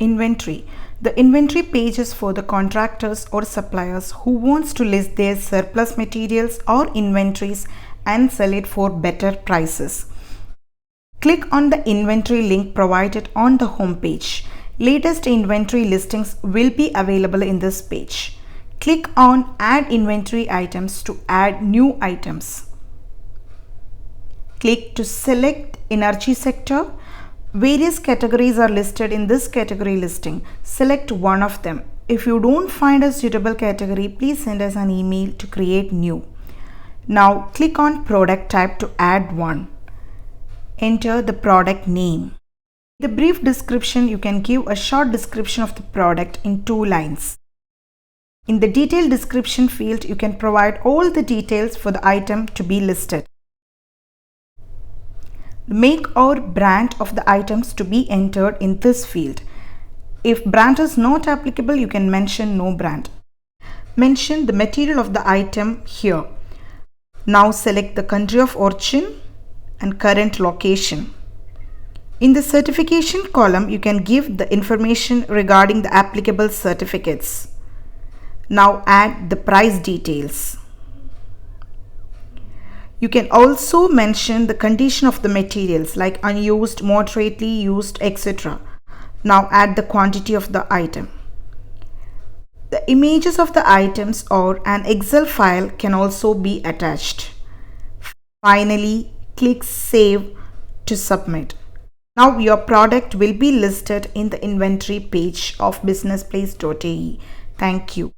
Inventory. The inventory page is for the contractors or suppliers who wants to list their surplus materials or inventories and sell it for better prices. Click on the inventory link provided on the home page. Latest inventory listings will be available in this page. Click on Add Inventory Items to add new items. Click to select Energy sector. Various categories are listed in this category listing. Select one of them. If you don't find a suitable category, please send us an email to create new. Now click on Product Type to add one. Enter the product name. In the brief description, you can give a short description of the product in 2 lines. In the detailed description field, you can provide all the details for the item to be listed. The make or brand of the items to be entered in this field. If brand is not applicable, you can mention no brand. Mention the material of the item here. Now select the country of origin and current location. In the certification column, you can give the information regarding the applicable certificates. Now add the price details. You can also mention the condition of the materials like unused, moderately used, etc. Now add the quantity of the item. The images of the items or an Excel file can also be attached. Finally, click Save to submit. Now your product will be listed in the inventory page of Businessplace.ae. Thank you.